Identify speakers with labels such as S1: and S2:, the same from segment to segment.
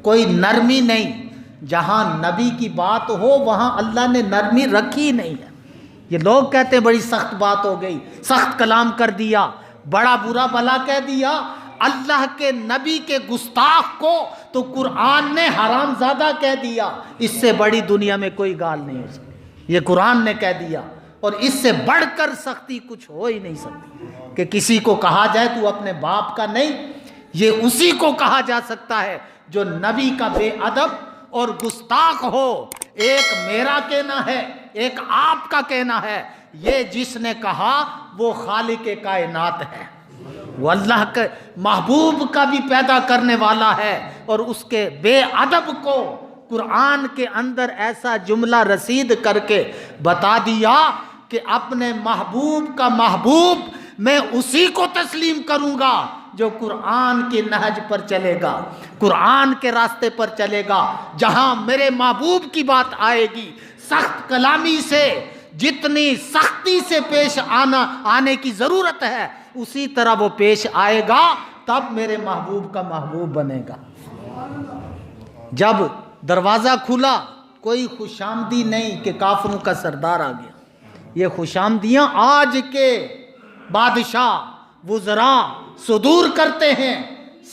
S1: کوئی نرمی نہیں. جہاں نبی کی بات ہو وہاں اللہ نے نرمی رکھی نہیں ہے. یہ لوگ کہتے ہیں بڑی سخت بات ہو گئی، سخت کلام کر دیا، بڑا برا بھلا کہہ دیا. اللہ کے نبی کے گستاخ کو تو قرآن نے حرام زادہ کہہ دیا. اس سے بڑی دنیا میں کوئی گال نہیں ہو سکتی. یہ قرآن نے کہہ دیا، اور اس سے بڑھ کر سختی کچھ ہو ہی نہیں سکتی کہ کسی کو کہا جائے تو اپنے باپ کا نہیں. یہ اسی کو کہا جا سکتا ہے جو نبی کا بے ادب اور گستاخ ہو. ایک میرا کہنا ہے، ایک آپ کا کہنا ہے. یہ جس نے کہا وہ خالق کائنات ہے، وہ اللہ کے محبوب کا بھی پیدا کرنے والا ہے. اور اس کے بے ادب کو قرآن کے اندر ایسا جملہ رسید کر کے بتا دیا کہ اپنے محبوب کا محبوب میں اسی کو تسلیم کروں گا جو قرآن کے نہج پر چلے گا، قرآن کے راستے پر چلے گا. جہاں میرے محبوب کی بات آئے گی، سخت کلامی سے، جتنی سختی سے پیش آنے کی ضرورت ہے اسی طرح وہ پیش آئے گا، تب میرے محبوب کا محبوب بنے گا. جب دروازہ کھلا کوئی خوش آمدی نہیں کہ کافروں کا سردار آ گیا. یہ خوش آمدیاں آج کے بادشاہ وزراء صدور کرتے ہیں.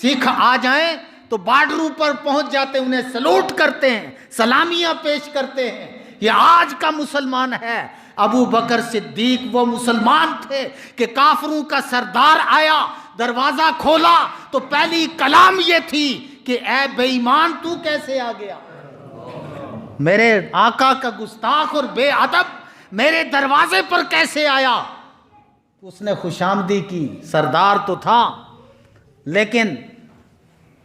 S1: سکھ آ جائیں تو بارڈروں پر پہنچ جاتے ہیں، انہیں سلوٹ کرتے ہیں، سلامیاں پیش کرتے ہیں. یہ آج کا مسلمان ہے. ابو بکر صدیق وہ مسلمان تھے کہ کافروں کا سردار آیا، دروازہ کھولا تو پہلی کلام یہ تھی کہ اے بے ایمان تو کیسے آ گیا؟ میرے آقا کا گستاخ اور بے ادب میرے دروازے پر کیسے آیا؟ اس نے خوش آمدی کی. سردار تو تھا لیکن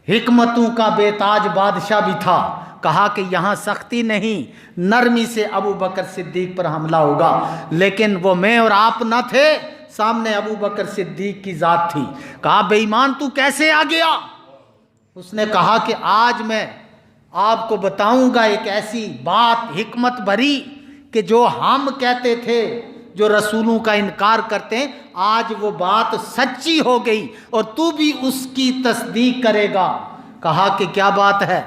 S1: حکمتوں کا بے تاج بادشاہ بھی تھا. کہا کہ یہاں سختی نہیں، نرمی سے ابو بکر صدیق پر حملہ ہوگا. لیکن وہ میں اور آپ نہ تھے، سامنے ابو بکر صدیق کی ذات تھی. کہا بے ایمان تو کیسے آ گیا؟ اس نے کہا کہ آج میں آپ کو بتاؤں گا ایک ایسی بات حکمت بھری کہ جو ہم کہتے تھے، جو رسولوں کا انکار کرتے ہیں، آج وہ بات سچی ہو گئی اور تو بھی اس کی تصدیق کرے گا. کہا کہ کیا بات ہے؟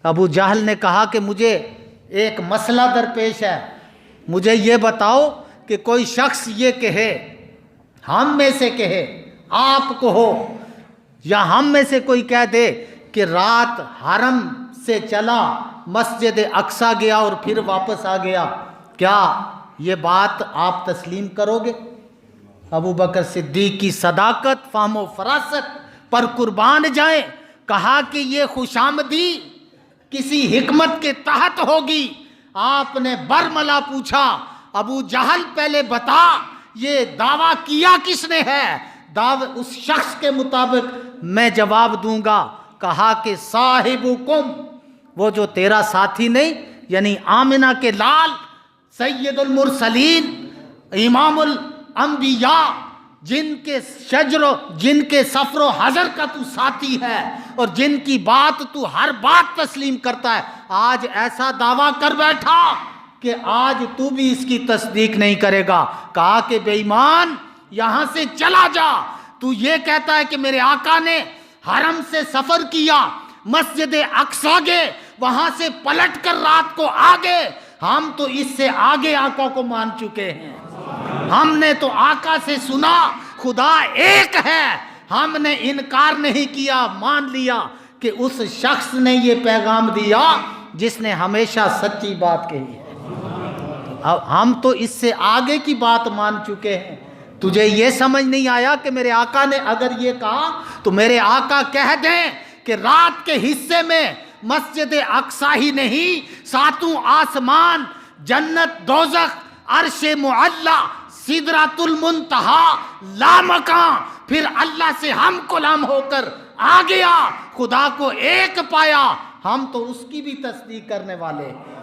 S1: ابو جہل نے کہا کہ مجھے ایک مسئلہ درپیش ہے. مجھے یہ بتاؤ کہ کوئی شخص یہ کہے، ہم میں سے کہے، آپ کو ہو یا ہم میں سے کوئی کہہ دے کہ رات حرم سے چلا، مسجد اقصی گیا اور پھر واپس آ گیا، کیا یہ بات آپ تسلیم کرو گے؟ ابو بکر صدیق کی صداقت، فہم و فراست پر قربان جائیں. کہا کہ یہ خوش آمدی کسی حکمت کے تحت ہوگی. آپ نے برملا پوچھا ابو جہل پہلے بتا یہ دعویٰ کیا کس نے ہے؟ اس شخص کے مطابق میں جواب دوں گا. کہا کہ صاحبکم، وہ جو تیرا ساتھی نہیں، یعنی آمنہ کے لال، سید المرسلین، امام الانبیاء، جن کے سفر و حضر کا تو ساتھی ہے اور جن کی بات تو ہر بات تسلیم کرتا ہے، آج ایسا دعویٰ کر بیٹھا کہ آج تو بھی اس کی تصدیق نہیں کرے گا. کہا کہ بے ایمان یہاں سے چلا جا. تو یہ کہتا ہے کہ میرے آقا نے حرم سے سفر کیا، مسجد اقصی گئے، وہاں سے پلٹ کر رات کو آگے. ہم تو اس سے آگے آقا کو مان چکے ہیں. ہم نے تو آقا سے سنا خدا ایک ہے. ہم نے انکار نہیں کیا، مان لیا کہ اس شخص نے یہ پیغام دیا جس نے ہمیشہ سچی بات کہی ہے. اب ہم تو اس سے آگے کی بات مان چکے ہیں. تجھے یہ سمجھ نہیں آیا کہ میرے آقا نے اگر یہ کہا تو میرے آقا کہہ دیں کہ رات کے حصے میں مسجد اقصی ہی نہیں، ساتوں آسمان، جنت، دوزخ، عرش معلی، سدرۃ المنتہی، لامکاں، پھر اللہ سے ہم کلام ہو کر آ گیا، خدا کو ایک پایا. ہم تو اس کی بھی تصدیق کرنے والے ہیں.